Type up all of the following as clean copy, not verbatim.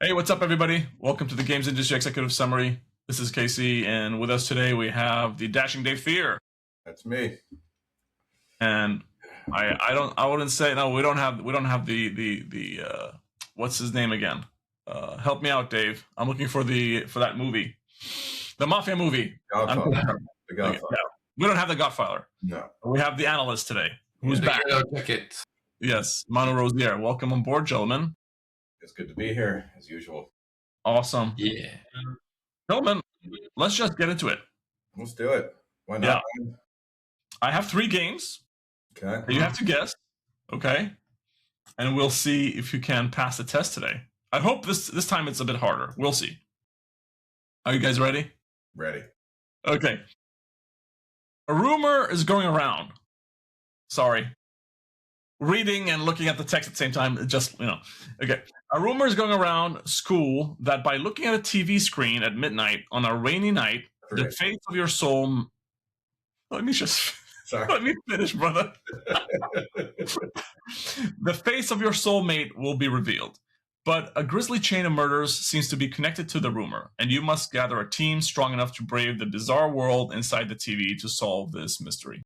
Hey, what's up, everybody? Welcome to the Games Industry Executive Summary. This is Casey, and with us today we have the dashing Dave Fear. That's me. And I wouldn't say no. We don't have the what's his name again? Help me out, Dave. I'm looking for that movie, the Mafia movie. Godfather. The Godfather. Yeah. We don't have the Godfather. No. We have the analyst today, who's back. Yes, Manu Rosier. Welcome on board, gentlemen. It's good to be here, as usual. Awesome. Yeah. Gentlemen, let's just get into it. Let's do it. Why not? Yeah. I have 3 games. Okay. You have to guess. Okay. And we'll see if you can pass the test today. I hope this time it's a bit harder. We'll see. Are you guys ready? Ready. Okay. A rumor is going around. Sorry. Reading and looking at the text at the same time, Okay. A rumor is going around school that by looking at a TV screen at midnight on a rainy night, the face of your soul... Let me finish, brother. The face of your soulmate will be revealed. But a grisly chain of murders seems to be connected to the rumor, and you must gather a team strong enough to brave the bizarre world inside the TV to solve this mystery.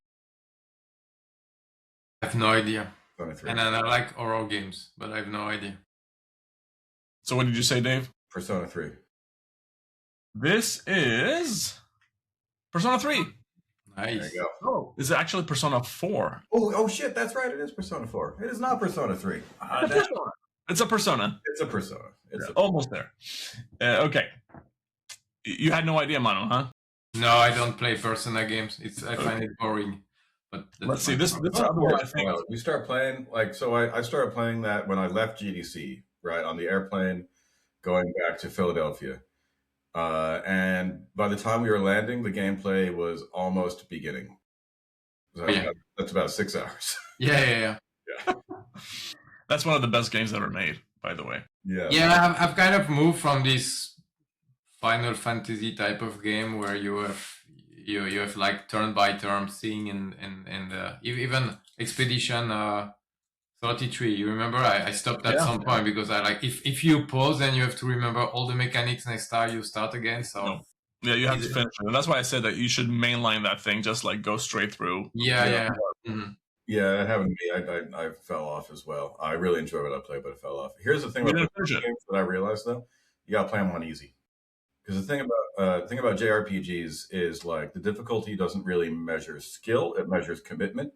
I have no idea. Persona And I like horror games, but I have no idea. So what did you say, Dave? Persona 3. This is Persona 3. Nice. There you go. Oh, is it actually Persona 4? Oh shit, that's right. It is Persona 4. It is not Persona 3. It's a Persona. It's a Persona. Almost there. Okay. You had no idea, Manu, huh? No, I don't play Persona games. I find it boring. But let's see. This other one, I think. We start playing I started playing that when I left GDC, right, on the airplane going back to Philadelphia. And by the time we were landing, the gameplay was almost beginning. That's about 6 hours. Yeah. That's one of the best games ever made, by the way. Yeah, I've kind of moved from this Final Fantasy type of game where you have like turn by turn thing and even Expedition 33. You remember? I stopped at some point because I like if you pause, then you have to remember all the mechanics next time you start again. So yeah, you have to finish it. And that's why I said that you should mainline that thing, just like go straight through. Yeah. Mm-hmm. Yeah, it happened to me. I fell off as well. I really enjoyed what I played, but I fell off. Here's the thing about games that I realized though: you gotta play them on easy. Because the thing about JRPGs is like the difficulty doesn't really measure skill; it measures commitment.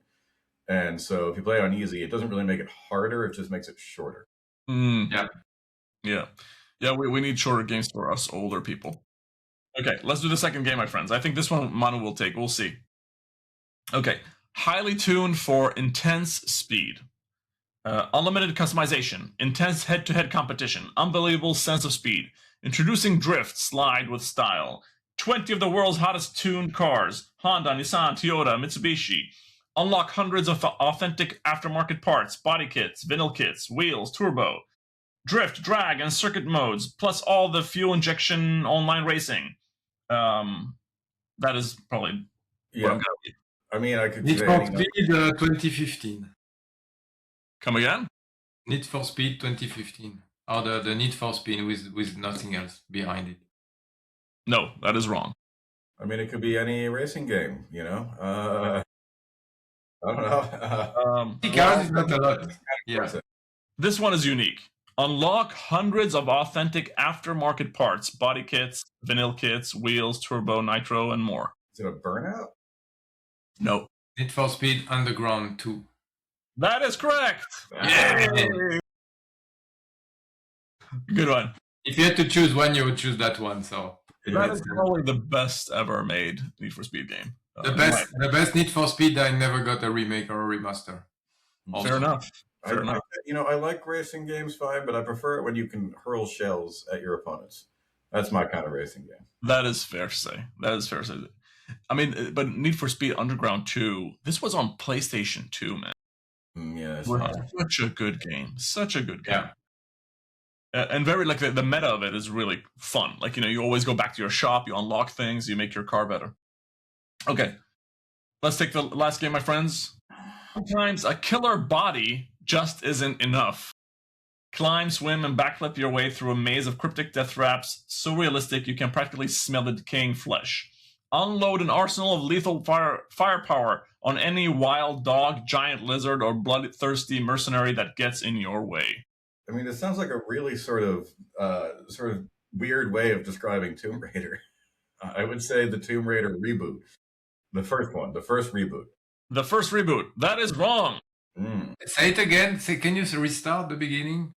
And so if you play on easy, it doesn't really make it harder; it just makes it shorter. Yeah. We need shorter games for us older people. Okay, let's do the second game, my friends. I think this one Manu will take. We'll see. Okay. Highly tuned for intense speed. Unlimited customization. Intense head-to-head competition. Unbelievable sense of speed. Introducing Drift Slide with style. 20 of the world's hottest tuned cars. Honda, Nissan, Toyota, Mitsubishi. Unlock hundreds of authentic aftermarket parts, body kits, vinyl kits, wheels, turbo. Drift, drag, and circuit modes, plus all the fuel injection online racing. That is probably what I'm going to I mean, I could Need for Speed 2015. Come again? Need for Speed 2015. Or the Need for Speed with nothing else behind it. No, that is wrong. I mean, it could be any racing game, you know? I don't know. Cars is not a lot. Yeah. This one is unique. Unlock hundreds of authentic aftermarket parts, body kits, vinyl kits, wheels, turbo, nitro, and more. Is it a Burnout? No. Need for Speed Underground 2. That is correct. Yeah. Good one. If you had to choose one, you would choose that one. So that is probably the best ever made Need for Speed game. The best Need for Speed that I never got a remake or a remaster. Also. Fair enough. I like racing games fine, but I prefer it when you can hurl shells at your opponents. That's my kind of racing game. That is fair to say. I mean, but Need for Speed Underground 2, this was on PlayStation 2, man. Yeah. Such a good game. Such a good game. Yeah. And very, like, the meta of it is really fun. Like, you always go back to your shop, you unlock things, you make your car better. Okay. Let's take the last game, my friends. Sometimes a killer body just isn't enough. Climb, swim, and backflip your way through a maze of cryptic death traps so realistic you can practically smell the decaying flesh. Unload an arsenal of lethal firepower on any wild dog, giant lizard, or bloodthirsty mercenary that gets in your way. I mean, it sounds like a really sort of weird way of describing Tomb Raider. I would say the Tomb Raider reboot. The first one, the first reboot. The first reboot. That is wrong. Say it again. Can you restart the beginning?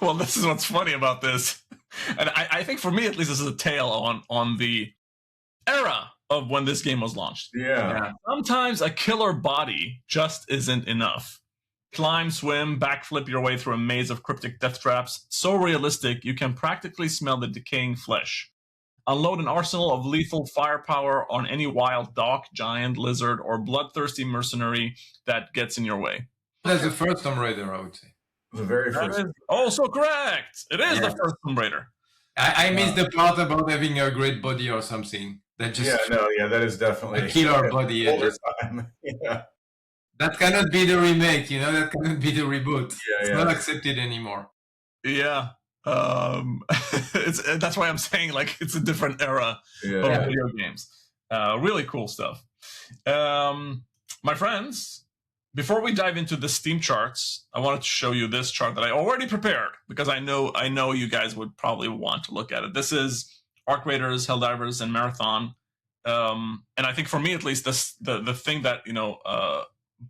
Well, this is what's funny about this. And I think for me, at least, this is a tale on the era of when this game was launched. Yeah. Sometimes a killer body just isn't enough. Climb, swim, backflip your way through a maze of cryptic death traps so realistic you can practically smell the decaying flesh. Unload an arsenal of lethal firepower on any wild dog, giant lizard, or bloodthirsty mercenary that gets in your way. That's the first Tomb Raider, I would say. The very first. Also correct. It is the first Tomb Raider. I missed the part about having a great body or something. That just that is definitely a killer body. Time. Yeah. That cannot be the remake, that cannot be the reboot. It's not accepted anymore. Yeah. That's why I'm saying it's a different era of video games. Really cool stuff. My friends, before we dive into the Steam charts, I wanted to show you this chart that I already prepared because I know you guys would probably want to look at it. This is Arc Raiders, Helldivers, and Marathon. And I think for me, at least, the thing that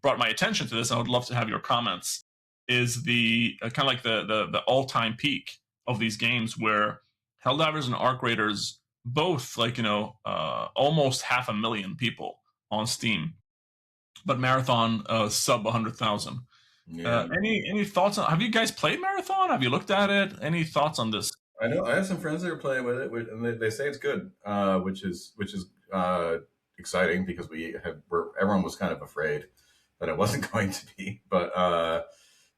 brought my attention to this, and I would love to have your comments, is the kind of like the all-time peak of these games, where Helldivers and Arc Raiders both almost 500,000 people on Steam, but Marathon sub 100,000. Yeah. Any thoughts on? Have you guys played Marathon? Have you looked at it? Any thoughts on this? I know I have some friends that are playing with it, and they say it's good, which is exciting because everyone was kind of afraid that it wasn't going to be, but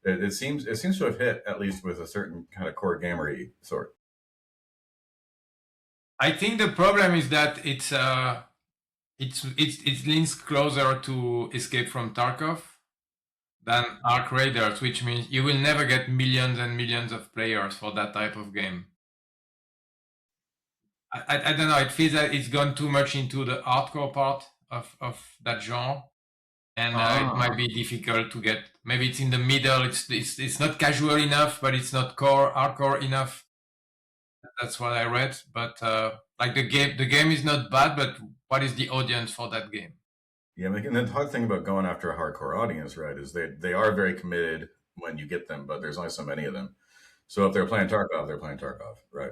it seems to have hit, at least with a certain kind of core gamery sort. I think the problem is that it leans closer to Escape from Tarkov than Arc Raiders, which means you will never get millions and millions of players for that type of game. I don't know. It feels like it's gone too much into the hardcore part of that genre, and it might be difficult to get. Maybe it's in the middle. It's not casual enough, but it's not hardcore enough. That's what I read. But the game is not bad. But what is the audience for that game? Yeah, and the hard thing about going after a hardcore audience, right, is they are very committed when you get them, but there's only so many of them. So if they're playing Tarkov, they're playing Tarkov, right?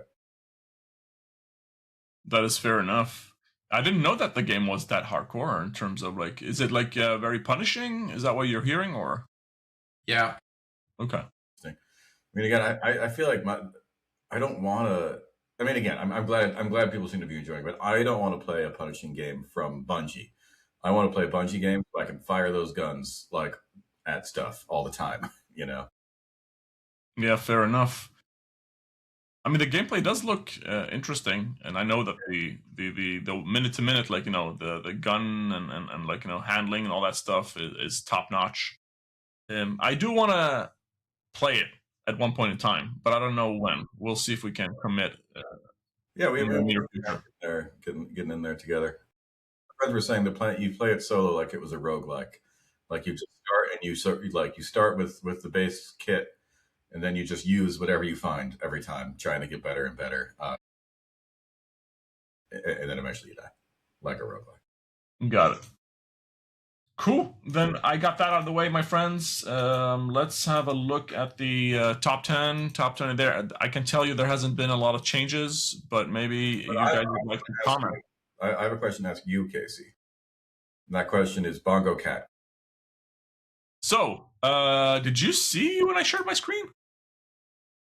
That is fair enough. I didn't know that the game was that hardcore in terms of is it very punishing? Is that what you're hearing, or? Yeah. Okay. I mean, again, I feel like I don't want to. I mean, again, I'm glad people seem to be enjoying it, but I don't want to play a punishing game from Bungie. I want to play a Bungie game so I can fire those guns at stuff all the time, Yeah, fair enough. I mean, the gameplay does look interesting, and I know that the minute to minute, the gun and handling and all that stuff is top notch. I do want to play it at one point in time, but I don't know when. We'll see if we can commit. Yeah, we have getting in there together. Friends were saying you play it solo like it was a roguelike. Like you just start and you start with the base kit, and then you just use whatever you find every time, trying to get better and better, and then eventually you die, like a roguelike. Got it. Cool. Then I got that out of the way, my friends. Let's have a look at the top 10. Top 10 there. I can tell you there hasn't been a lot of changes, but maybe you guys would like to comment. I have a question to ask you, Casey. And that question is Bongo Cat. So, did you see when I shared my screen?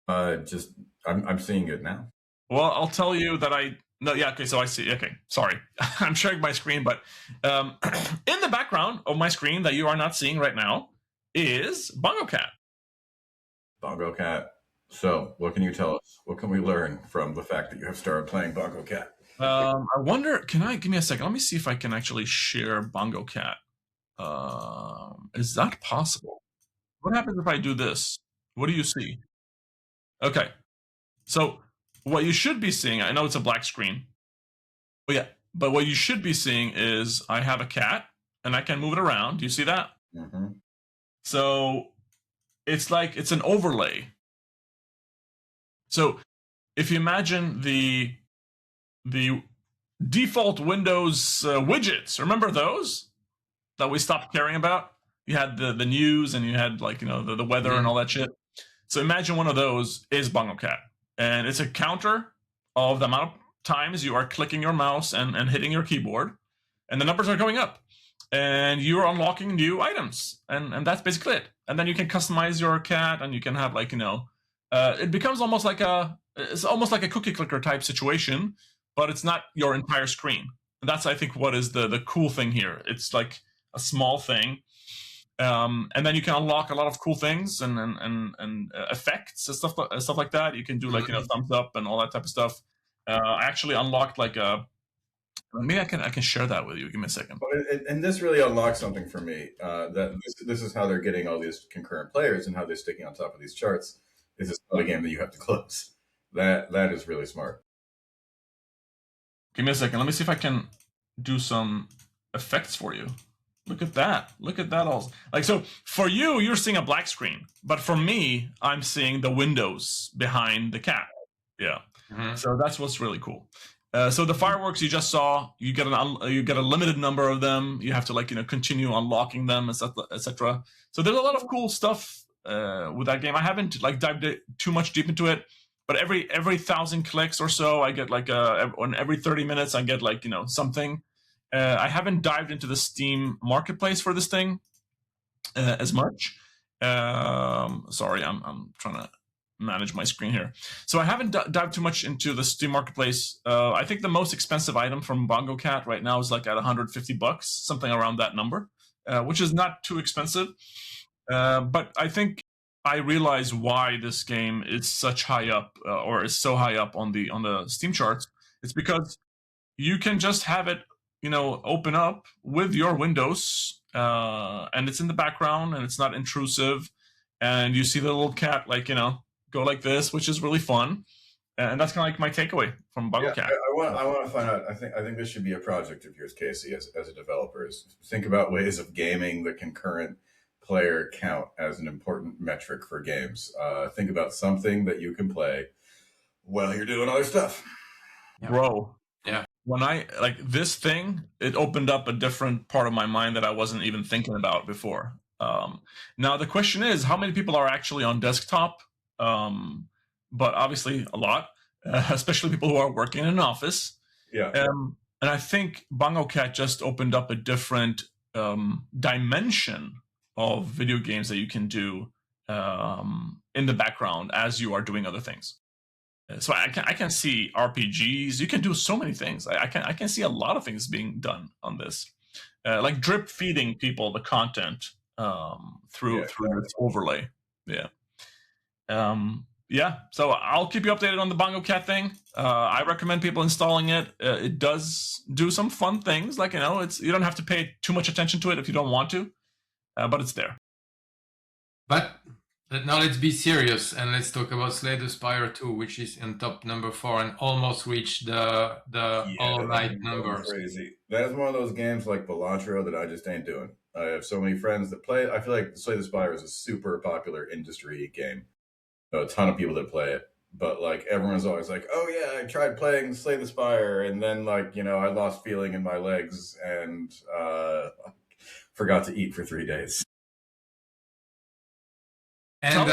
I'm seeing it now. Well, I'll tell you that okay, so I see. Okay, sorry. I'm sharing my screen, but in the background of my screen that you are not seeing right now is Bongo Cat. Bongo Cat. So, what can you tell us? What can we learn from the fact that you have started playing Bongo Cat? I wonder, give me a second. Let me see if I can actually share Bongo Cat. Is that possible? What happens if I do this? What do you see? Okay. So what you should be seeing, I know it's a black screen. But yeah, but what you should be seeing is I have a cat and I can move it around. Do you see that? Mm-hmm. So it's like it's an overlay. So if you imagine the default Windows widgets, remember those that we stopped caring about? You had the news and you had like the weather and all that shit. So imagine one of those is Bongo Cat, and it's a counter of the amount of times you are clicking your mouse and hitting your keyboard, and the numbers are going up, and you're unlocking new items, and that's basically it. And then you can customize your cat, and you can have it becomes almost like a cookie clicker type situation, but it's not your entire screen. And that's I think what is the cool thing here. It's like a small thing. And then you can unlock a lot of cool things and effects and stuff like that. You can do thumbs up and all that type of stuff. I actually unlocked maybe I can share that with you. Give me a second. And this really unlocks something for me. That this is how they're getting all these concurrent players and how they're sticking on top of these charts. This is not a game that you have to close. That is really smart. Give me a second. Let me see if I can do some effects for you. Look at that. Look at that all. So for you, you're seeing a black screen. But for me, I'm seeing the windows behind the cat. Yeah. Mm-hmm. So that's what's really cool. So the fireworks you just saw, you get a limited number of them. You have to continue unlocking them, etc. So there's a lot of cool stuff with that game. I haven't dived too much deep into it, but every 1,000 clicks or so, I get on every 30 minutes, I get something. I haven't dived into the Steam marketplace for this thing as much. Sorry, I'm trying to manage my screen here. So I haven't dived too much into the Steam marketplace. I think the most expensive item from Bongo Cat right now is at $150, something around that number, which is not too expensive. But I think I realize why this game is such high up or is so high up on the Steam charts. It's because you can just have it open up with your windows, and it's in the background and it's not intrusive, and you see the little cat go like this, which is really fun, and that's kind of my takeaway from Bongo Cat. I want to find out. I think this should be a project of yours, Casey, as a developer. Is think about ways of gaming the concurrent player count as an important metric for games. Think about something that you can play while you're doing other stuff. Bro. Yeah. When I this thing, it opened up a different part of my mind that I wasn't even thinking about before. Now the question is, how many people are actually on desktop? But obviously a lot, especially people who are working in an office. Yeah. And I think Bongo Cat just opened up a different dimension of video games that you can do in the background as you are doing other things. So I can see RPGs. You can do so many things. I can see a lot of things being done on this, like drip feeding people the content through this overlay. Yeah. So I'll keep you updated on the Bongo Cat thing. I recommend people installing it. It does do some fun things. You don't have to pay too much attention to it if you don't want to, but it's there. But now let's be serious and let's talk about Slay the Spire 2, which is in top number 4 and almost reached the Hollow Knight numbers. Crazy. That is one of those games like Cilantro that I just ain't doing. I have so many friends that play it. I feel like Slay the Spire is a super popular industry game. A ton of people that play it, but everyone's always like, "Oh yeah, I tried playing Slay the Spire, and then I lost feeling in my legs and forgot to eat for 3 days." And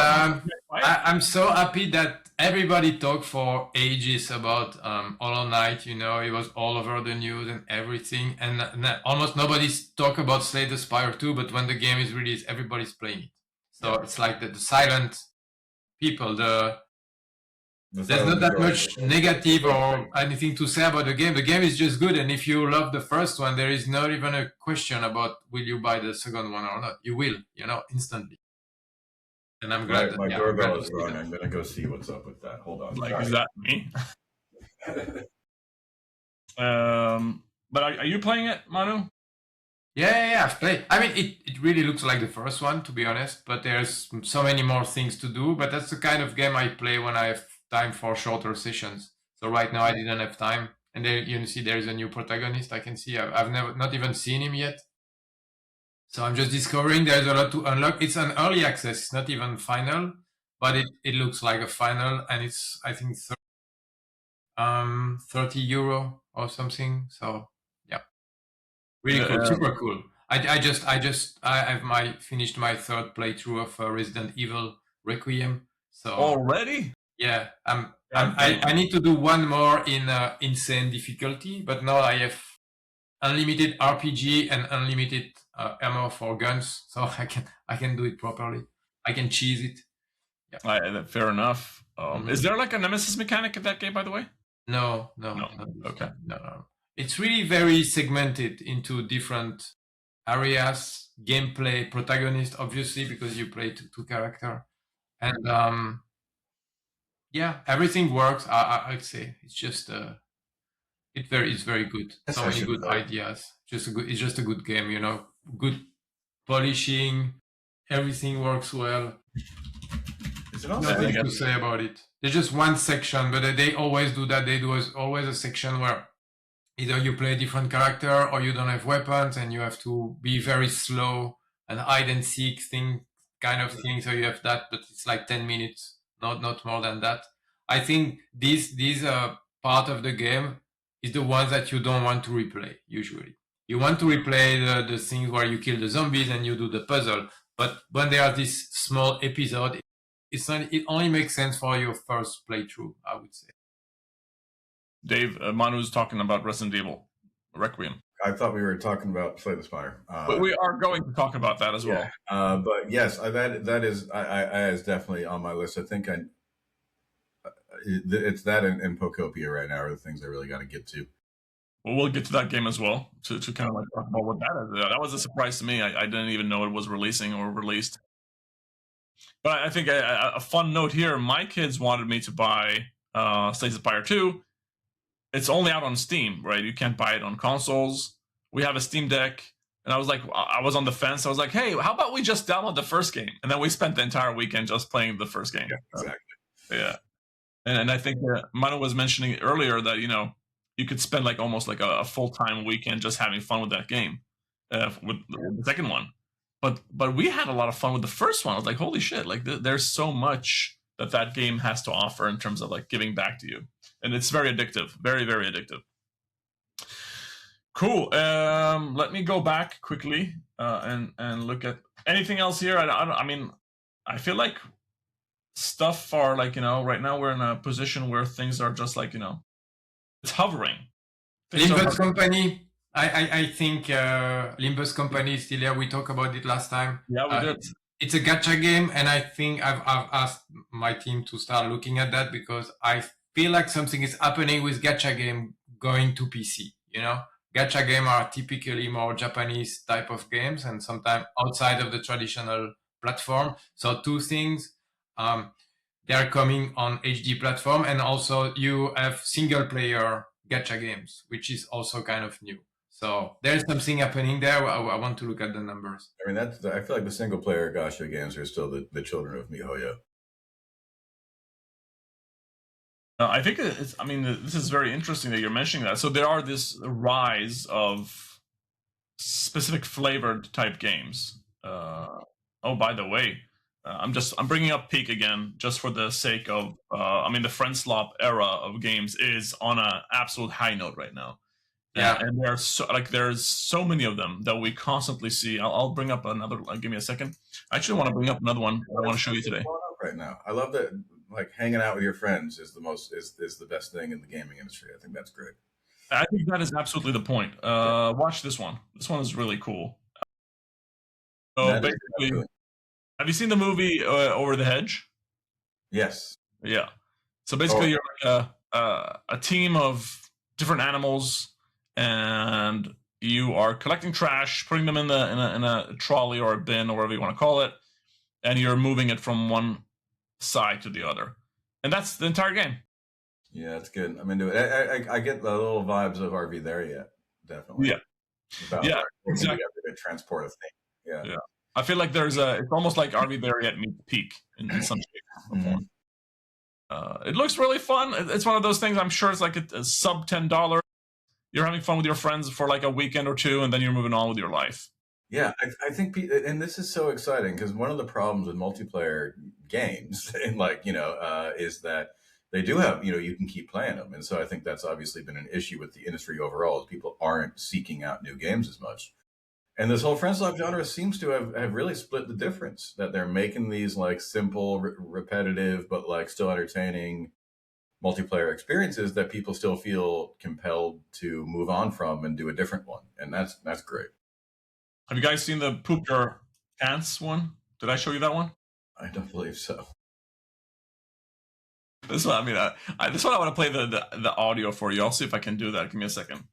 I'm so happy that everybody talked for ages about Hollow Knight. It was all over the news and everything, and almost nobody's talk about Slay the Spire 2. But when the game is released, everybody's playing it. So it's like the silent people. There's not that much negative or anything to say about the game. The game is just good, and if you love the first one, there is not even a question about will you buy the second one or not. You will, instantly. And I'm glad. My doorbell is wrong. I'm gonna go see what's up with that. Hold on. Is that me? But are you playing it, Manu? Yeah, I've played. I mean, it really looks like the first one, to be honest, but there's so many more things to do. But that's the kind of game I play when I have time for shorter sessions. So right now I didn't have time. And there you see there's a new protagonist. I can see I've never not even seen him yet. So I'm just discovering there's a lot to unlock. It's an early access, it's not even final, but it looks like a final, and it's I think 30 euro or something. So yeah, really cool, super cool. I've finished my third playthrough of Resident Evil Requiem. So already, yeah, I need to do one more in insane difficulty, but now I have unlimited RPG and unlimited ammo for guns, so I can do it properly. I can cheese it. Yeah. Fair enough. Is there like a nemesis mechanic in that game, by the way? No. Okay. No. It's really very segmented into different areas, gameplay, protagonist, obviously, because you play two character, and yeah, everything works. I'd say it's just it's very good. So many good ideas. It's just a good game, you know. Good polishing, everything works well. Nothing to say about it. There's just one section, but they always do that. They do always a section where either you play a different character or you don't have weapons and you have to be very slow and hide and seek kind of thing. So you have that, but it's like 10 minutes, not more than that. I think these part of the game is the ones that you don't want to replay usually. You want to replay the things where you kill the zombies and you do the puzzle. But when there are this small episode, it only makes sense for your first playthrough, I would say. Dave, Manu's talking about Resident Evil Requiem. I thought we were talking about Slay the Spire. But we are going to talk about that as well. But yes, that is definitely on my list. I think it's that and Pucopia right now are the things I really got to get to. Well, we'll get to that game as well to kind of like talk about what that is. That was a surprise to me. I didn't even know it was releasing or released. But I think a fun note here, my kids wanted me to buy Slay the Spire 2. It's only out on Steam, right? You can't buy it on consoles. We have a Steam Deck. And I was on the fence. I was like, hey, how about we just download the first game? And then we spent the entire weekend just playing the first game. Yeah, exactly. Yeah. And I think Manu was mentioning earlier that, you know, you could spend like almost like a full-time weekend just having fun with that game, with the second one. But we had a lot of fun with the first one. I was like, holy shit, like there's so much that game has to offer in terms of like giving back to you. And it's very addictive, very, very addictive. Cool. Let me go back quickly and look at anything else here. I mean, I feel like stuff are like, you know, right now we're in a position where things are just like, you know, it's hovering. Limbus Company. I think Limbus Company is still here. We talked about it last time. Yeah, we did. It's a gacha game, and I think I've asked my team to start looking at that because I feel like something is happening with gacha game going to PC. You know, gacha game are typically more Japanese type of games, and sometimes outside of the traditional platform. So two things. They are coming on HD platform, and also you have single player gacha games, which is also kind of new. So there's something happening there. I want to look at the numbers. I mean, I feel like the single player gacha games are still the children of MiHoYo. I think I mean, this is very interesting that you're mentioning that. So there are this rise of specific flavored type games. Oh, by the way, I'm bringing up Peak again just for the sake of. I mean, the friend slop era of games is on an absolute high note right now. Yeah, and there's so many of them that we constantly see. I'll bring up another. Give me a second. I actually want to bring up another one I want to show you today. Right now, I love that. Like hanging out with your friends is the best thing in the gaming industry. I think that's great. I think that is absolutely the point. Watch this one. This one is really cool. So basically, have you seen the movie Over the Hedge? Yes. Yeah. So basically, you're like a team of different animals, and you are collecting trash, putting them in a trolley or a bin or whatever you want to call it, and you're moving it from one side to the other, and that's the entire game. Yeah, it's good. I'm into it. I get the little vibes of RV there yet, definitely. Yeah, Yeah, exactly. To transport a thing. Yeah. I feel like it's almost like RV Berry at meets peak in some shape or form. It looks really fun. It's one of those things. I'm sure it's like a sub $10. You're having fun with your friends for like a weekend or two, and then you're moving on with your life. Yeah, I think, and this is so exciting because one of the problems with multiplayer games, and is that they do have, you can keep playing them, and so I think that's obviously been an issue with the industry overall. Is people aren't seeking out new games as much, and this whole friends love genre seems to have really split the difference. That they're making these like simple, repetitive, but like still entertaining multiplayer experiences that people still feel compelled to move on from and do a different one, and that's great. Have you guys seen the poop your pants one? Did I show you that one? I don't believe so. This one, I mean, this one I want to play the audio for you. I'll see if I can do that. Give me a second.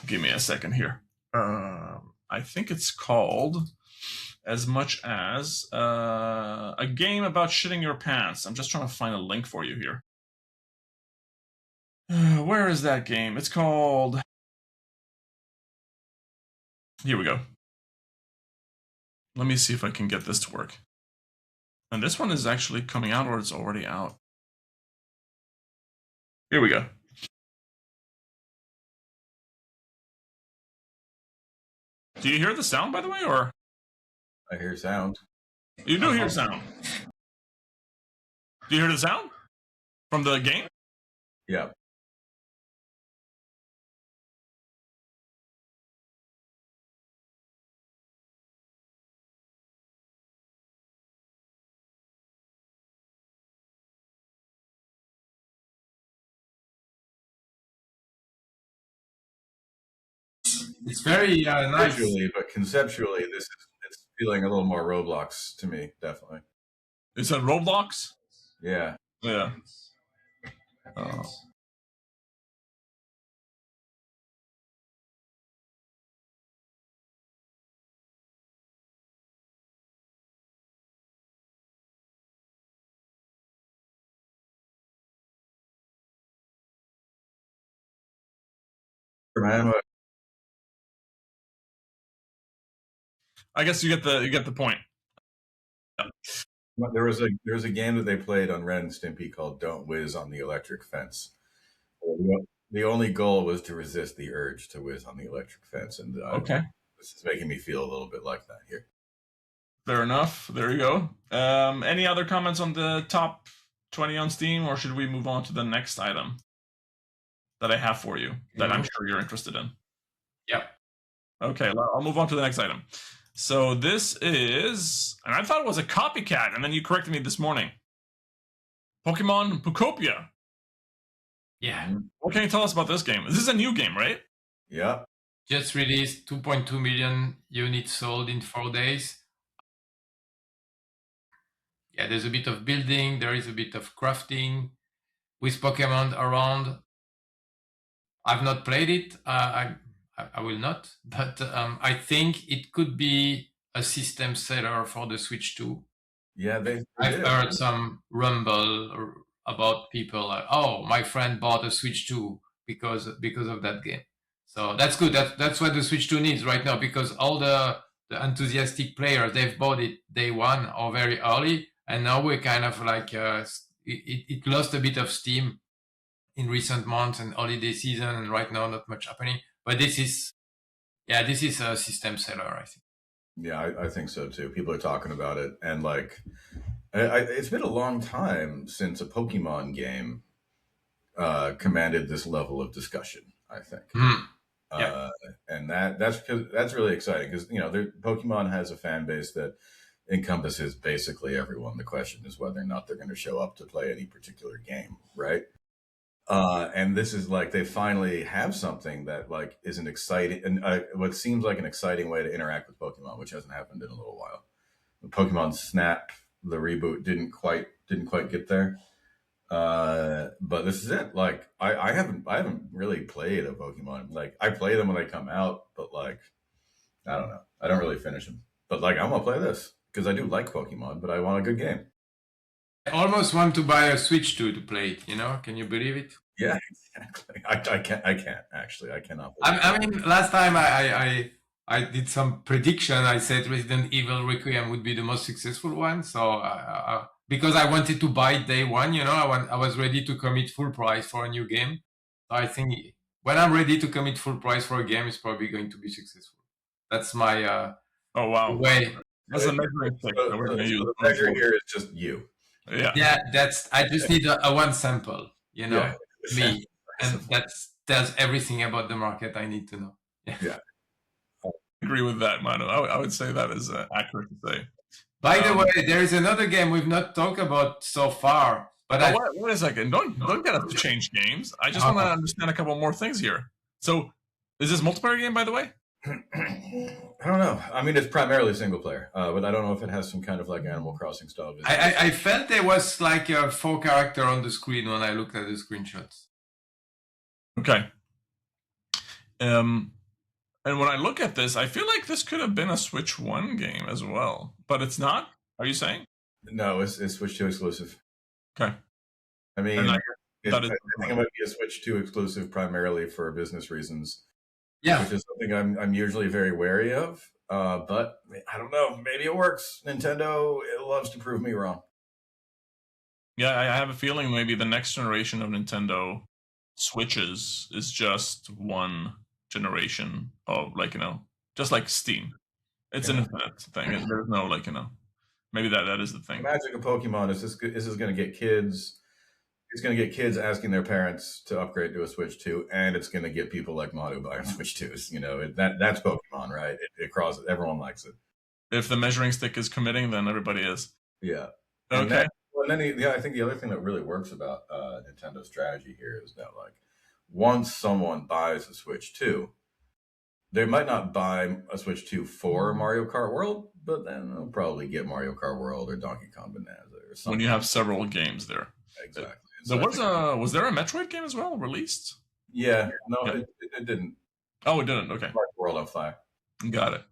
Give me a second here. I think it's called As Much As a game about shitting your pants. I'm just trying to find a link for you here. Where is that game? It's called... Here we go. Let me see if I can get this to work. And this one is actually coming out, or it's already out. Here we go. Do you hear the sound, by the way, or? I hear sound. You do hear sound. Do you hear the sound from the game? Yeah. It's very nice. Visually, but conceptually, it's feeling a little more Roblox to me, definitely. Is that Roblox? Yeah. Yeah. Man, I guess you get the point. Yeah. There was a game that they played on Ren and Stimpy called "Don't Whiz on the Electric Fence." The only goal was to resist the urge to whiz on the electric fence, and okay, this is making me feel a little bit like that here. Fair enough. There you go. Any other comments on the top 20 on Steam, or should we move on to the next item that I have for you that I'm sure you're interested in? Yep. Okay, I'll move on to the next item. So this is, and I thought it was a copycat, and then you corrected me this morning. Pokemon Pucopia. Yeah. What can you tell us about this game? This is a new game, right? Yeah. Just released, 2.2 million units sold in 4 days. Yeah, there's a bit of building, there is a bit of crafting with Pokemon around. I've not played it. I will not, but I think it could be a system seller for the Switch 2. Yeah, I've heard some rumble about people like, oh, my friend bought a Switch 2 because of that game. So that's good. That's what the Switch 2 needs right now, because all the enthusiastic players, they've bought it day one or very early, and now we're kind of like it lost a bit of steam in recent months and holiday season, and right now not much happening. But this is a system seller, I think. Yeah, I think so too. People are talking about it, and like, it's been a long time since a Pokemon game commanded this level of discussion, I think. Yeah. And that's really exciting because Pokemon has a fan base that encompasses basically everyone. The question is whether or not they're going to show up to play any particular game, right? And this is like they finally have something that like is an exciting and what seems like an exciting way to interact with Pokemon, which hasn't happened in a little while. Pokemon Snap, the reboot, didn't quite get there. But this is it. Like I haven't really played a Pokemon. Like I play them when they come out, but like I don't know. I don't really finish them. But like I'm gonna play this because I do like Pokemon, but I want a good game. I almost want to buy a Switch 2 to play it, can you believe it? Yeah, exactly. I can't actually. I cannot. I mean, last time I did some prediction. I said Resident Evil Requiem would be the most successful one. So because I wanted to buy it day one, I was ready to commit full price for a new game. So I think when I'm ready to commit full price for a game, it's probably going to be successful. That's my Oh wow, way. that's a measuring stick that we're gonna use. The measure here is just you. Yeah, I just need a one sample, Yeah. me, and that's everything about the market I need to know. Yeah. I agree with that, Manu. I would say that is accurate to say. By the way, there is another game we've not talked about so far, but wait a second. Don't get us to change games. I just want to understand a couple more things here. So, is this multiplayer game, by the way? I don't know. I mean, it's primarily single player, but I don't know if it has some kind of like Animal Crossing style. I felt there was like a 4 character on the screen when I looked at the screenshots. Okay. And when I look at this, I feel like this could have been a Switch 1 game as well, but it's not. Are you saying? No, it's Switch 2 exclusive. Okay. I mean, I think it that might be a Switch 2 exclusive primarily for business reasons. Yeah, which is something I'm usually very wary of. But I don't know. Maybe it works. Nintendo loves to prove me wrong. Yeah, I have a feeling maybe the next generation of Nintendo Switches is just one generation of just like Steam. It's an infinite thing. There's no maybe that is the thing. The magic of Pokemon is this is going to get kids. It's going to get kids asking their parents to upgrade to a Switch 2, and it's going to get people like Manu buying Switch 2s. That's Pokemon, right? It crosses. Everyone likes it. If the measuring stick is committing, then everybody is. Yeah. Okay. I think the other thing that really works about Nintendo's strategy here is that, like, once someone buys a Switch 2, they might not buy a Switch 2 for Mario Kart World, but then they'll probably get Mario Kart World or Donkey Kong Bonanza or something. When you have several games there. Exactly. So was there a Metroid game as well released? Yeah, no, yeah. It didn't. Oh, it didn't. Okay. World on Fire. Got it.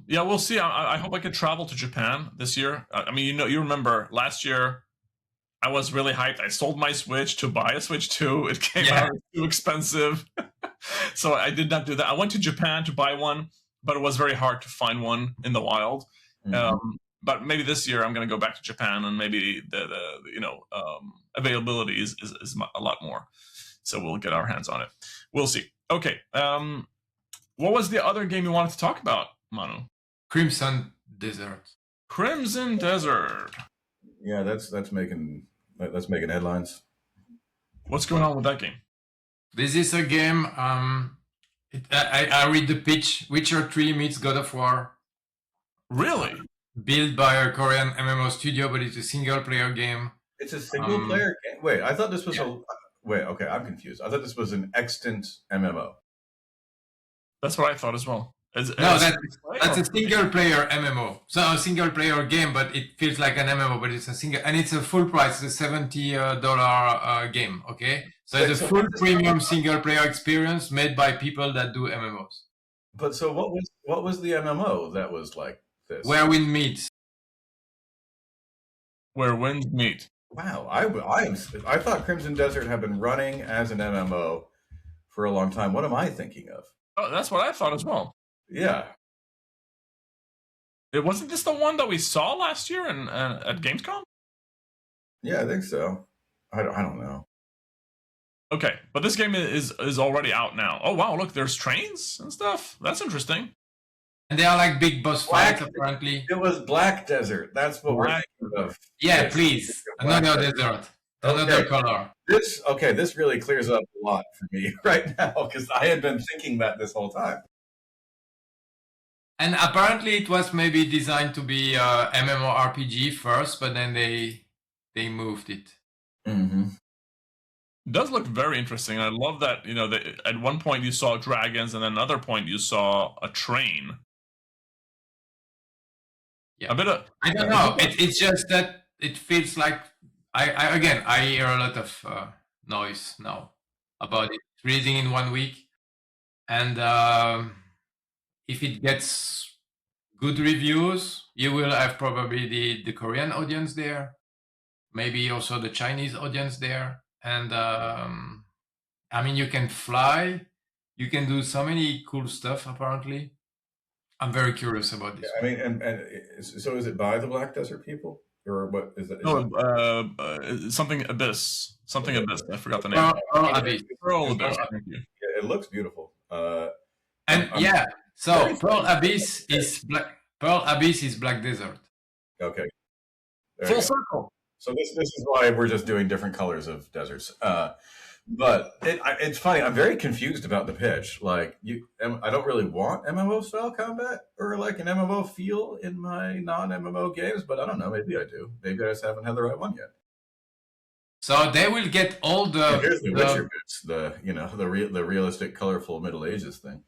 Yeah, we'll see. I hope I can travel to Japan this year. I mean, you remember last year, I was really hyped. I sold my Switch to buy a Switch 2. It came out too expensive, so I did not do that. I went to Japan to buy one, but it was very hard to find one in the wild. Mm-hmm. But maybe this year I'm going to go back to Japan, and maybe the availability is a lot more. So we'll get our hands on it. We'll see. Okay. What was the other game you wanted to talk about, Manu? Crimson Desert. Crimson Desert. Yeah, that's making headlines. What's going on with that game? This is a game. I read the pitch. Witcher 3 meets God of War. Really? Built by a Korean MMO studio, but it's a single-player game. It's a single-player game? Wait, I thought this was Wait, okay, I'm confused. I thought this was an extant MMO. That's what I thought as well. That's a single-player MMO. So a single-player game, but it feels like an MMO, but it's it's a full price. It's a $70 game, okay? So it's a full premium single-player experience made by people that do MMOs. But so what was the MMO that was like this? Where Wind Meets. Where Winds Meet. Wow, I thought Crimson Desert had been running as an MMO for a long time. What am I thinking of? Oh, that's what I thought as well. Yeah. It wasn't this the one that we saw last year at Gamescom? Yeah, I think so. I don't know. Okay, but this game is already out now. Oh wow, look, there's trains and stuff. That's interesting. And they are like big boss fights, apparently. It was Black Desert. That's what we're thinking of. Yeah, please. Another desert. Another color. This really clears up a lot for me right now, because I had been thinking that this whole time. And apparently it was maybe designed to be MMORPG first, but then they moved it. Mm-hmm. It does look very interesting. I love that, at one point you saw dragons, and at another point you saw a train. Yeah. I don't know. It's just that it feels like I hear a lot of noise now about it releasing in 1 week, and if it gets good reviews, you will have probably the Korean audience there, maybe also the Chinese audience there, and I mean, you can fly, you can do so many cool stuff. Apparently, I'm very curious about this. I mean, so is it by the Black Desert people, or what is it? Something Abyss. Something Abyss. I forgot the name. Pearl Abyss. Pearl Abyss. Thank you. Yeah, it looks beautiful. So Pearl Abyss is black. Pearl Abyss is Black Desert. Okay. Full circle. So this is why we're just doing different colors of deserts. But it's funny. I'm very confused about the pitch. Like I don't really want MMO style combat or like an MMO feel in my non-MMO games, but I don't know. Maybe I do. Maybe I just haven't had the right one yet. So they will get all the. Here's the Witcher bits. The realistic, colorful Middle Ages thing.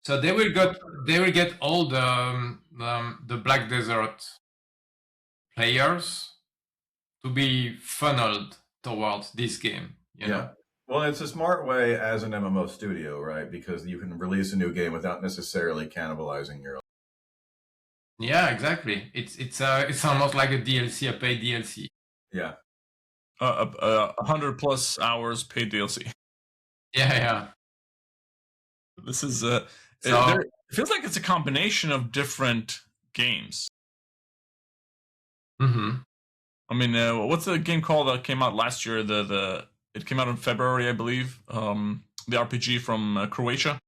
So they will get all the Black Desert players to be funneled towards this game. You know? Well, it's a smart way as an MMO studio, right? Because you can release a new game without necessarily cannibalizing your. Yeah, exactly. It's almost like a DLC, a paid DLC. Yeah. 100+ hours paid DLC. Yeah. This is it feels like it's a combination of different games. Mm-hmm. I mean, what's the game called that came out last year? It came out in February, I believe. The RPG from Croatia.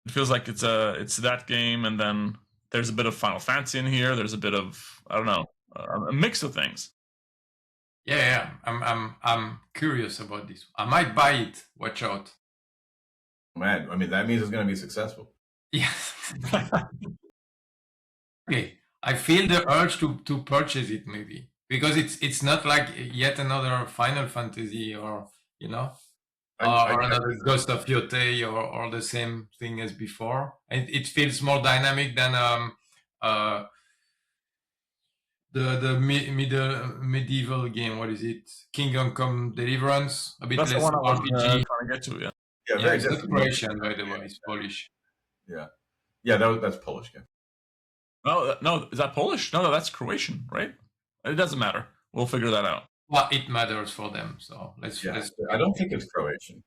It feels like it's that game, and then there's a bit of Final Fantasy in here. There's a bit of, I don't know, a mix of things. Yeah. I'm curious about this. I might buy it. Watch out. Man, I mean that means it's going to be successful. Yes. Okay. I feel the urge to purchase it maybe because it's not like yet another Final Fantasy or or another Ghost of Yotei or the same thing as before. It feels more dynamic than the medieval game. What is it? Kingdom Come Deliverance. A bit That's less the one I was RPG. trying to get to. Yeah, very it's not Croatian, by the way. It's Polish. Yeah, that's Polish game. No, is that Polish? No, that's Croatian, right? It doesn't matter. We'll figure that out. Well, it matters for them, so let's. I don't think it's Croatian.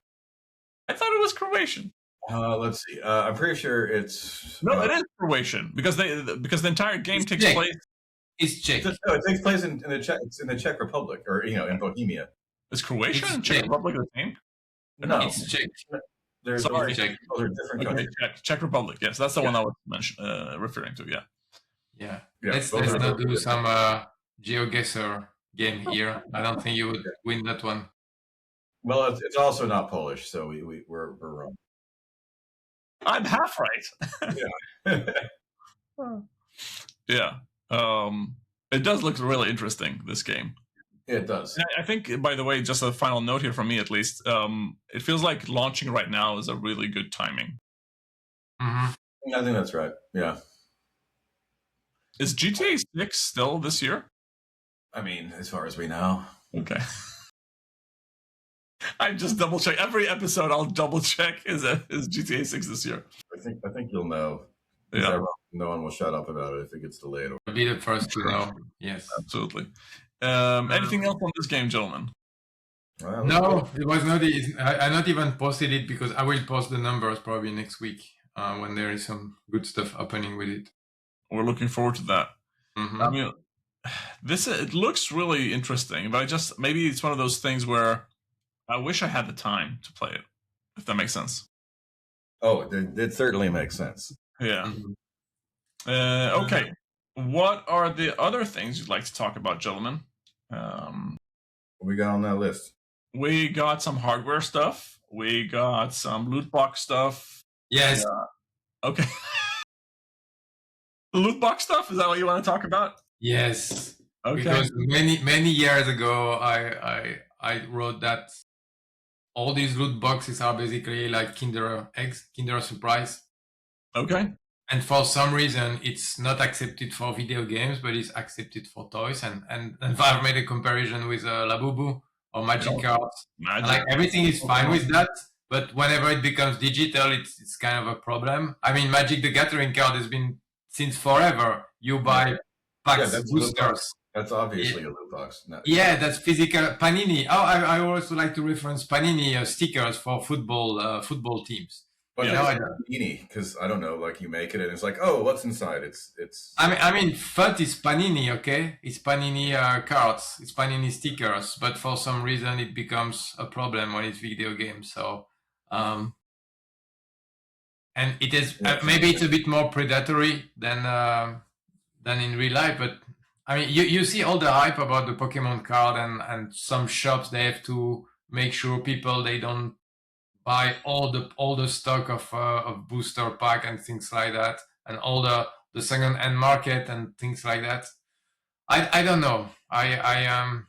I thought it was Croatian. Let's see. I'm pretty sure it's. No, it is Croatian because the entire game takes place. It's Czech. No, it takes place in the Czech Republic, or in Bohemia. Is Croatia and Czech Republic the same? No, it's Czech. Sorry, Czech. Those are different countries. Czech Republic. Yes, that's the one I was referring to. Yeah. Let's not do some GeoGuessr game here. I don't think you would win that one. Well, it's also not Polish, so we're wrong. I'm half right. Yeah. It does look really interesting, this game. It does. And I think, by the way, just a final note here from me at least, it feels like launching right now is a really good timing. Mm-hmm. I think that's right. Yeah. Is GTA 6 still this year? I mean, as far as we know. Okay. I just double check every episode. I'll double check is GTA 6 this year. I think you'll know. Yeah. No one will shut up about it if it gets delayed. I'll be the first to know. Yes. Absolutely. Anything else on this game, gentlemen? No, it was not. I not even posted it because I will post the numbers probably next week when there is some good stuff happening with it. We're looking forward to that. Mm-hmm. I mean, it looks really interesting, but maybe it's one of those things where I wish I had the time to play it, if that makes sense. Oh, it certainly makes sense. Yeah. Mm-hmm. Okay. What are the other things you'd like to talk about, gentlemen? What we got on that list? We got some hardware stuff. We got some loot box stuff. Yes. Okay. The loot box stuff? Is that what you want to talk about? Yes. Okay. Because many years ago, I wrote that all these loot boxes are basically like Kinder Eggs, Kinder Surprise. Okay. And for some reason, it's not accepted for video games, but it's accepted for toys. And I've made a comparison with Labubu or Magic Cards. Like everything is fine with that, but whenever it becomes digital, it's kind of a problem. I mean, Magic the Gathering card has been since forever. You buy packs, boosters, That's obviously a loot box. Yeah, that's physical Panini. Oh, I also like to reference Panini stickers for football teams. But Yeah. it's Panini because I don't know, like you make it and it's like, oh, what's inside? It's. I mean, FUT is Panini, okay? It's Panini cards, it's Panini stickers, but for some reason it becomes a problem when it's video games. So, and it is maybe it's a bit more predatory than in real life, but I mean, you see all the hype about the Pokemon card, and some shops they have to make sure people they don't buy all the stock of booster pack and things like that, and all the second hand market and things like that. I don't know. I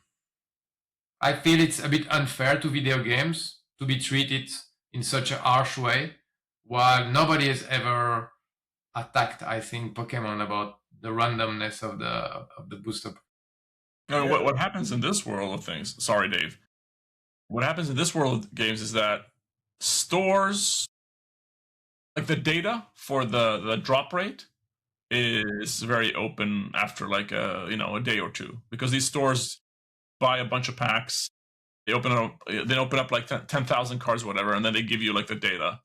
feel it's a bit unfair to video games to be treated in such a harsh way, while nobody has ever attacked, I think, Pokemon about the randomness of the booster. No, what happens in this world of things? Sorry, Dave. What happens in this world of games is that stores, like the data for the drop rate, is very open after like a day or two, because these stores buy a bunch of packs, they open up like 10,000 cards or whatever, and then they give you like the data.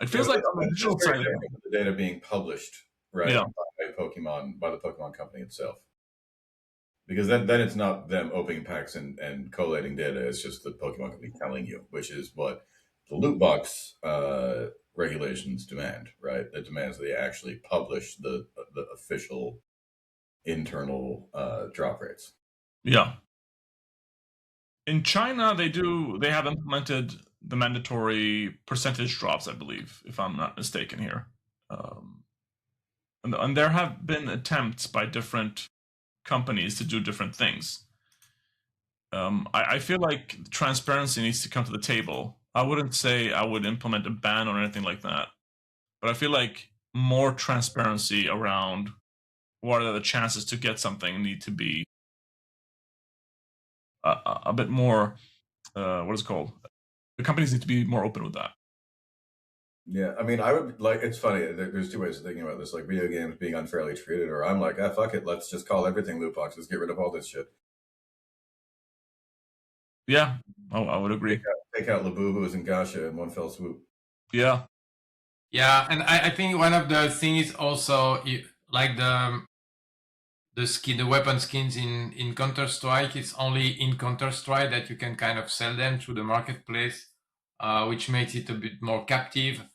It feels like on the digital side, the data being published, right? Yeah. By the Pokemon company itself. Because then it's not them opening packs and collating data, it's just the Pokemon company telling you, which is what the loot box regulations demand, right? It demands that they actually publish the official internal drop rates. Yeah. In China, they have implemented the mandatory percentage drops, I believe, if I'm not mistaken here. And there have been attempts by different companies to do different things. I feel like transparency needs to come to the table. I wouldn't say I would implement a ban or anything like that, but I feel like more transparency around what are the chances to get something need to be a bit more, what is it called? The companies need to be more open with that. Yeah, I mean, I would like. It's funny. There's two ways of thinking about this, like video games being unfairly treated, or I'm like, fuck it, let's just call everything loot boxes, get rid of all this shit. Yeah, I would agree. Take out Labubu's and Gacha in one fell swoop. Yeah. Yeah, and I think one of the things is also like the weapon skins in Counter-Strike. It's only in Counter-Strike that you can kind of sell them through the marketplace, which makes it a bit more captive.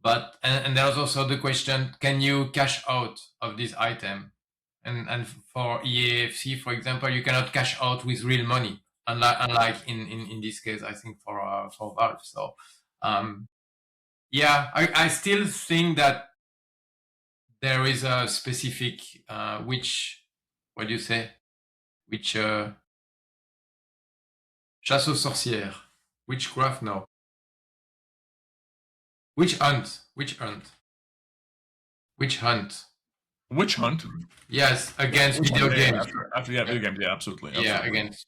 But and there's also the question: can you cash out of this item? And for EAFC, for example, you cannot cash out with real money, unlike in this case, I think for Valve. So yeah, I still think that there is a specific what do you say? Which chasse aux sorcières, witchcraft? No. Witch hunt. Witch hunt. Yes, against video games. After video games, yeah, absolutely. Yeah, against.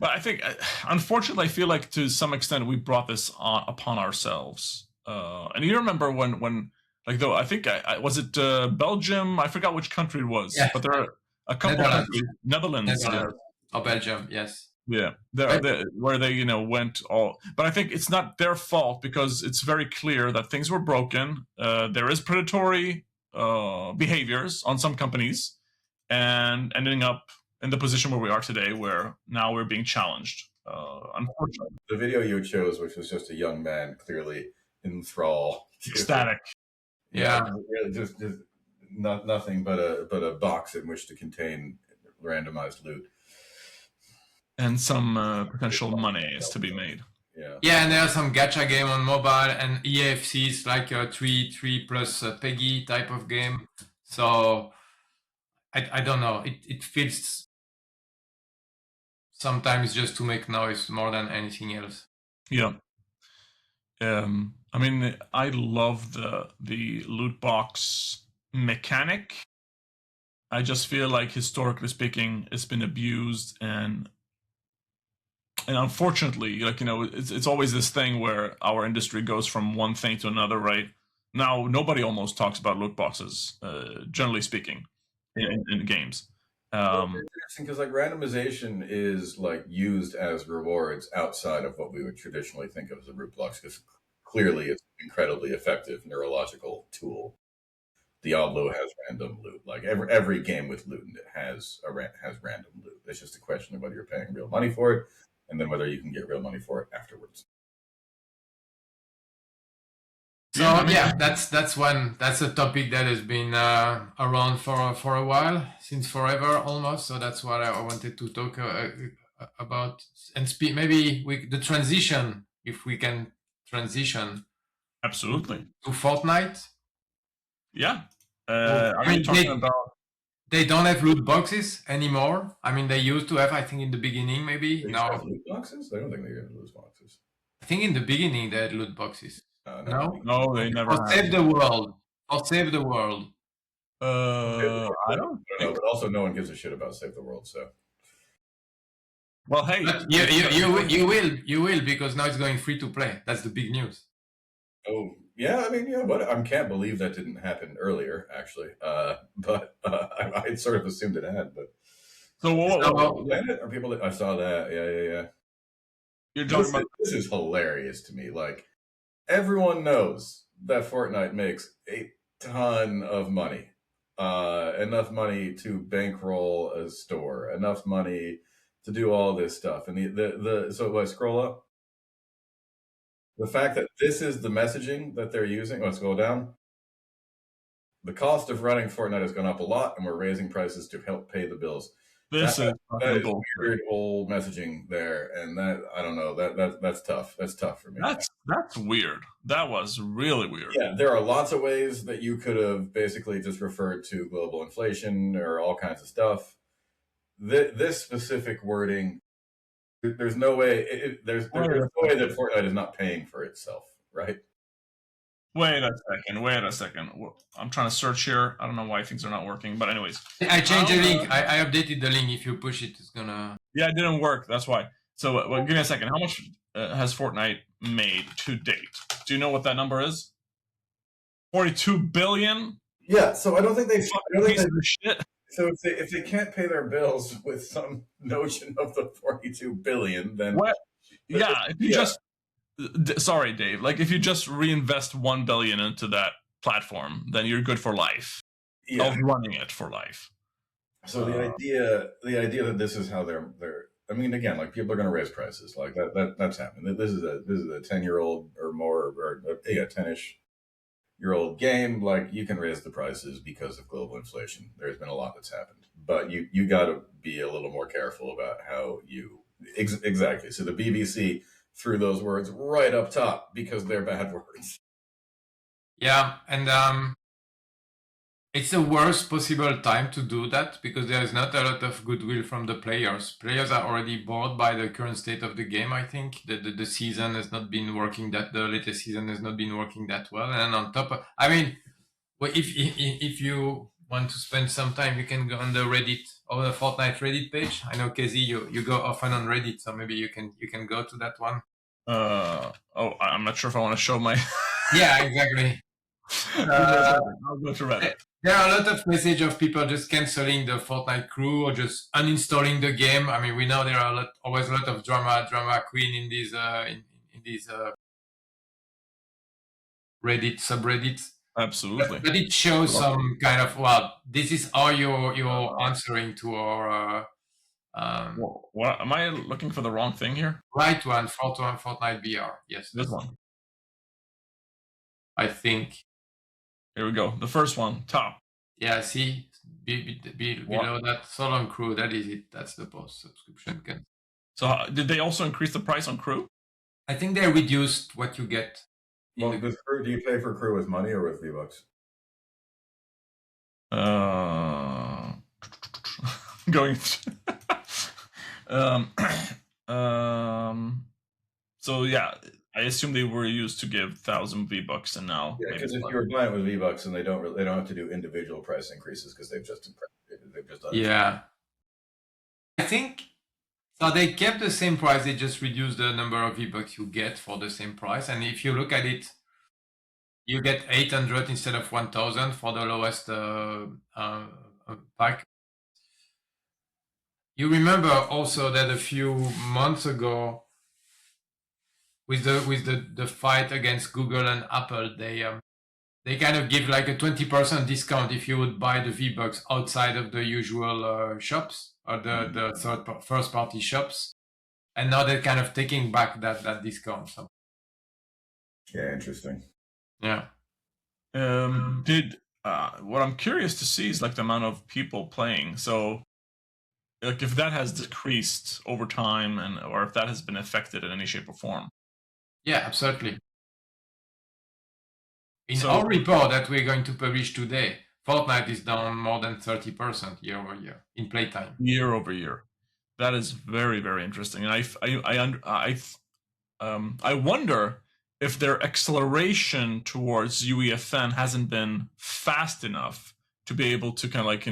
But I think, unfortunately, I feel like to some extent we brought this upon ourselves. And you remember when like, though I think was it Belgium? I forgot which country it was, but there are a couple of countries, Netherlands. Or Belgium, yes. Yeah, where they went all, but I think it's not their fault because it's very clear that things were broken. There is predatory behaviors on some companies, and ending up in the position where we are today, where now we're being challenged. Unfortunately, the video you chose, which was just a young man clearly in thrall, ecstatic. Yeah, just nothing but a box in which to contain randomized loot. And some potential money is to be made. Yeah, and there's some gacha game on mobile, and EAFC is like a 3 plus Peggy type of game. So I don't know. It feels sometimes just to make noise more than anything else. Yeah. I mean, I love the loot box mechanic. I just feel like historically speaking, it's been abused and unfortunately, like, it's always this thing where our industry goes from one thing to another, right? Now, nobody almost talks about loot boxes, generally speaking, in games. Interesting because like randomization is like used as rewards outside of what we would traditionally think of as a root blocks because clearly it's an incredibly effective neurological tool. Diablo has random loot. Like every game with loot in it has random loot. It's just a question of whether you're paying real money for it, and then whether you can get real money for it afterwards. So yeah, that's a topic that has been around for a while, since forever almost. So that's what I wanted to talk about, and maybe the transition, if we can transition. Absolutely. To Fortnite. Yeah. Are you talking about? They don't have loot boxes anymore. I mean, they used to have. I think in the beginning, maybe they now. Have loot boxes? I don't think they have loot boxes. I think in the beginning they had loot boxes. No, they never. Or Save the World. Or Save the World. I don't know, but also no one gives a shit about Save the World. So. Well, hey, you will because now it's going free to play. That's the big news. Oh yeah, I mean, yeah, but I can't believe that didn't happen earlier, actually. But I sort of assumed it had. But so what? Are people? I saw that. Yeah. You're talking about this is hilarious to me. Like everyone knows that Fortnite makes a ton of money, enough money to bankroll a store, enough money to do all this stuff. And so if I scroll up. The fact that this is the messaging that they're using, let's go down. The cost of running Fortnite has gone up a lot, and we're raising prices to help pay the bills. That is weird old messaging there, and that I don't know. That's tough. That's tough for me. That's weird. That was really weird. Yeah, there are lots of ways that you could have basically just referred to global inflation or all kinds of stuff. This specific wording. There's no way. There's no way that Fortnite is not paying for itself, right? Wait a second. I'm trying to search here. I don't know why things are not working, but anyways. I changed the link. I updated the link. If you push it, it's gonna. Yeah, it didn't work. That's why. So give me a second. How much has Fortnite made to date? Do you know what that number is? 42 billion. Yeah. So I don't think they. Shit. So if they can't pay their bills with some notion of the 42 billion, then what? Yeah, if you just sorry, Dave. Like if you just reinvest 1 billion into that platform, then you're good for life. Yeah. Of running it for life. So the idea that this is how they're. I mean, again, like people are going to raise prices, like that's happening. This is a 10-year-old or more, or 10-ish-year-old game. Like you can raise the prices because of global inflation. There's been a lot that's happened, but you got to be a little more careful about how you exactly. So the BBC threw those words right up top because they're bad words. Yeah, and it's the worst possible time to do that because there is not a lot of goodwill from the players. Players are already bored by the current state of the game. I think the season has not been working the latest season has not been working that well. And on top of, I mean, if you want to spend some time, you can go on the Reddit or the Fortnite Reddit page. I know, Casey, you go often on Reddit, so maybe you can go to that one. I'm not sure if I want to show my. Yeah, exactly. I'll go to Reddit. There are a lot of messages of people just canceling the Fortnite crew or just uninstalling the game. I mean, we know there are always a lot of drama queen in these Reddit subreddits. Absolutely. But it shows some kind of this is how you're answering to our. What am I looking for the wrong thing here? Right one, Fortnite VR. Yes, this one. I think. Here we go. The first one, top. Yeah, see, below that Solon crew, that is it. That's the post subscription. So did they also increase the price on crew? I think they reduced what you get. Well, with crew, do you pay for crew with money or with V-Bucks? Going. So yeah, I assume they were used to give 1,000 V-Bucks, and now. Yeah, because if you were buying with V-Bucks, and they don't have to do individual price increases because they've just done. Yeah, I think so. They kept the same price. They just reduced the number of V-Bucks you get for the same price. And if you look at it, you get 800 instead of 1,000 for the lowest pack. You remember also that a few months ago, with the fight against Google and Apple, they kind of give like a 20% discount if you would buy the V-Bucks outside of the usual shops or the first party shops, and now they're kind of taking back that discount. So. Yeah, interesting. Yeah. What I'm curious to see is like the amount of people playing. So, like if that has decreased over time, or if that has been affected in any shape or form. Yeah, absolutely. In our report that we're going to publish today, Fortnite is down more than 30% year over year in playtime. Year over year, that is very, very interesting. And I wonder if their acceleration towards UEFN hasn't been fast enough to be able to kind of like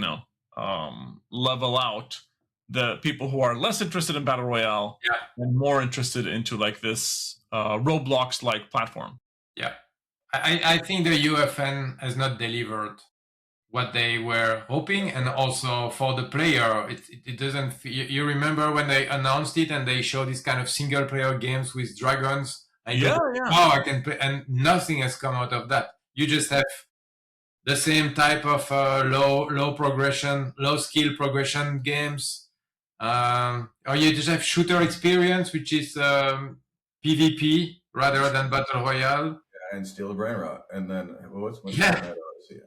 level out the people who are less interested in battle royale and more interested into like this Roblox like platform. Yeah. I think the UFN has not delivered what they were hoping, and also for the player, it doesn't. You remember when they announced it and they showed this kind of single player games with dragons? And wow, I can play, and nothing has come out of that. You just have the same type of low progression, low skill progression games, or you just have shooter experience, which is PvP rather than battle royale. And steal a brain rot, and then what's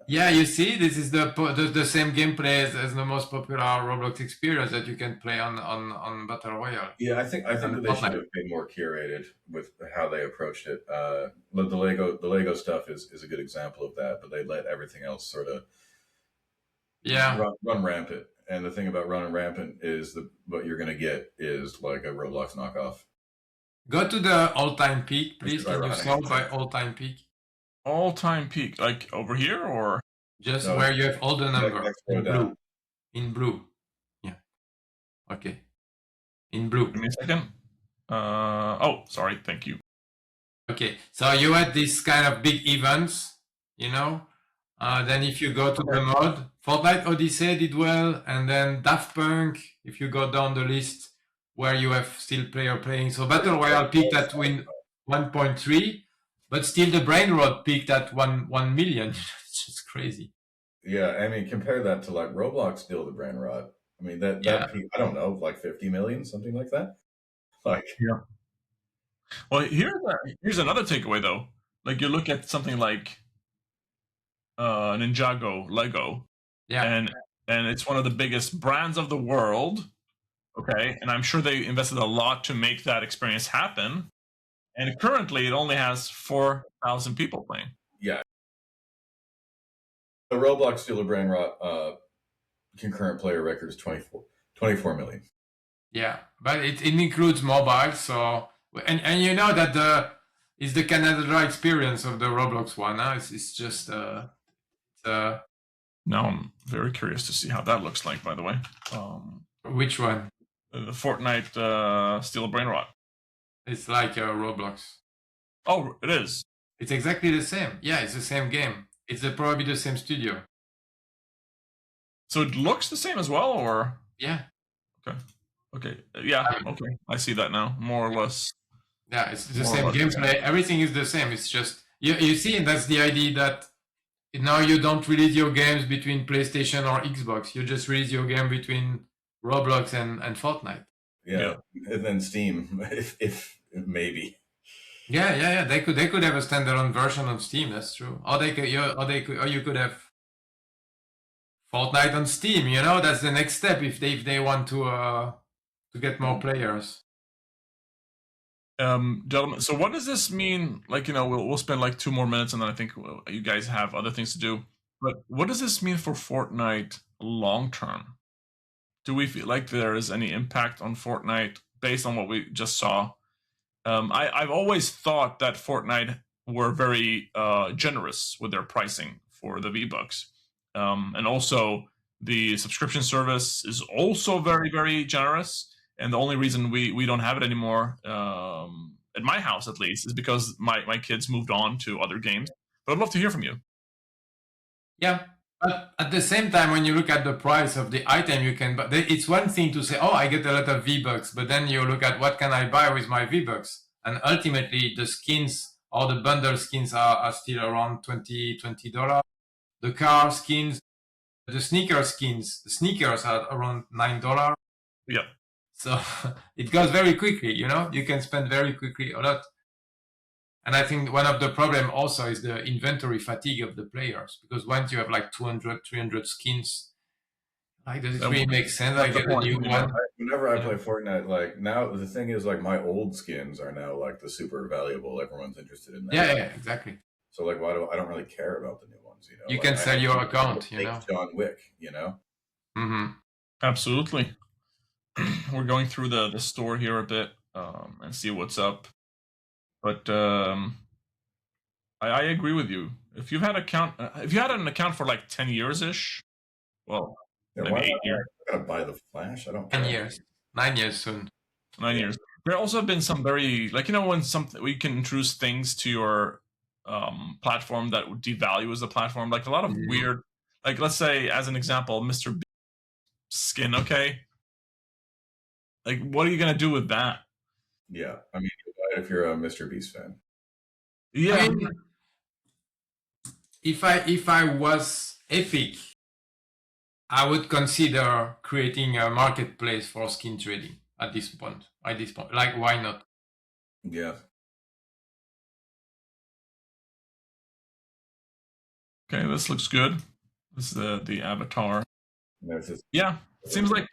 yeah, you see, this is the same gameplay as the most popular Roblox experience that you can play on battle royale. Yeah, I think that they should have been more curated with how they approached it. The Lego stuff is a good example of that, but they let everything else sort of run rampant. And the thing about running rampant is what you're going to get is like a Roblox knockoff. Go to the all-time peak, please. Can you sort by all-time peak? All-time peak, like over here, or just where you have all the numbers in blue. In blue, yeah. Okay, in blue. Give me a second. Oh, sorry. Thank you. Okay, so you had these kind of big events, you know. Then if you go to the mod, Fortnite Odyssey did well, and then Daft Punk. If you go down the list, where you have still player playing. So Battle Royale peaked at 1.3, but still the Brain Rot peaked at 1 million. It's just crazy. Yeah, I mean, compare that to like Roblox still the Brain Rot. I mean, that peak, I don't know, like 50 million, something like that. Like, yeah. Well, here's another takeaway though. Like you look at something like Ninjago Lego. Yeah. And it's one of the biggest brands of the world. Okay, and I'm sure they invested a lot to make that experience happen. And currently, it only has 4,000 people playing. Yeah. The Roblox Steal a Brain Rot concurrent player record is 24 million. Yeah, but it includes mobile, so and you know that it's the Canada experience of the Roblox one. Huh? It's just Now I'm very curious to see how that looks like. By the way, which one? The Fortnite Steal a Brain Rot. It's like Roblox. Oh, it is. It's exactly the same. Yeah, it's the same game. It's probably the same studio. So it looks the same as well, or? Yeah. Okay. Yeah. Okay. I see that now, more or less. Yeah, it's the same gameplay. Everything is the same. It's just you see, and that's the idea that now you don't release your games between PlayStation or Xbox. You just release your game between Roblox and Fortnite. Yeah, and then Steam, if maybe. Yeah. They could have a standalone version on Steam. That's true. Or you could have Fortnite on Steam. You know, that's the next step if they want to get more players. Gentlemen, so what does this mean? Like, we'll spend like 2 more minutes, and then I think you guys have other things to do. But what does this mean for Fortnite long term? Do we feel like there is any impact on Fortnite based on what we just saw? I've always thought that Fortnite were very generous with their pricing for the V-Bucks. And also the subscription service is also very, very generous. And the only reason we don't have it anymore, at my house at least, is because my kids moved on to other games. But I'd love to hear from you. Yeah. But at the same time, when you look at the price of the item you can buy, it's one thing to say, oh, I get a lot of V-Bucks, but then you look at what can I buy with my V-Bucks? And ultimately, the skins or the bundle skins are still around $20. The car skins, the sneaker skins, the sneakers are around $9. Yep. So it goes very quickly, you know, you can spend very quickly a lot. And I think one of the problem also is the inventory fatigue of the players, because once you have like 200, 300 skins, like, does it really make sense? I get a new one. Whenever I play Fortnite, like now the thing is like my old skins are now like the super valuable. Everyone's interested in that. Yeah, exactly. So like, I don't really care about the new ones, you know. You like, can sell your account, you know. John Wick, you know. Mm-hmm. Absolutely. We're going through the store here a bit and see what's up. But I agree with you. If you've had an account for like 10 years ish, well, maybe 8 years. I gotta buy the Flash. I don't. 10 years, 9 years soon. 9 years. There also have been some very, like, you know, when we can introduce things to your platform that devalues the platform, like a lot of weird, like let's say as an example, Mr. B skin. Okay, like what are you gonna do with that? Yeah, I mean, if you're a Mr. Beast fan. Yeah. I mean, if I was Epic, I would consider creating a marketplace for skin trading at this point. Like, why not? Yeah. Okay, this looks good. This is the avatar. Just, yeah, it seems like.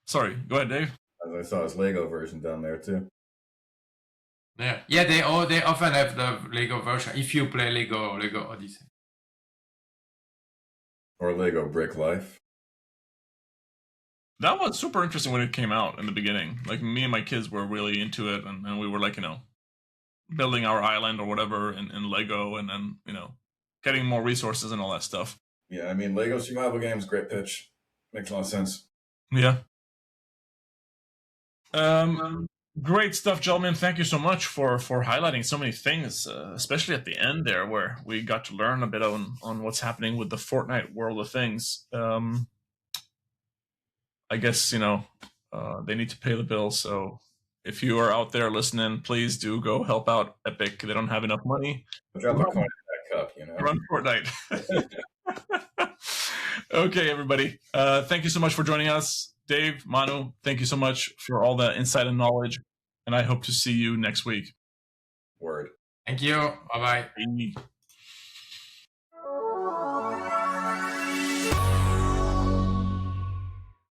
Sorry, go ahead, Dave. As I saw his Lego version down there too. Yeah. They often have the Lego version if you play Lego Odyssey or Lego Brick Life. That was super interesting when it came out in the beginning. Like me and my kids were really into it, and we were like, you know, building our island or whatever in Lego, and then, you know, getting more resources and all that stuff. Yeah, I mean, Lego survival games, great pitch, makes a lot of sense. Yeah. Great stuff, gentlemen. Thank you so much for highlighting so many things, especially at the end there, where we got to learn a bit on what's happening with the Fortnite world of things. I guess, you know, they need to pay the bills. So if you are out there listening, please do go help out Epic. They don't have enough money. Drop a coin in that cup, you know. Run Fortnite. Okay, everybody. Thank you so much for joining us. Dave, Manu, thank you so much for all the insight and knowledge. And I hope to see you next week. Word. Thank you. Bye-bye. Bye.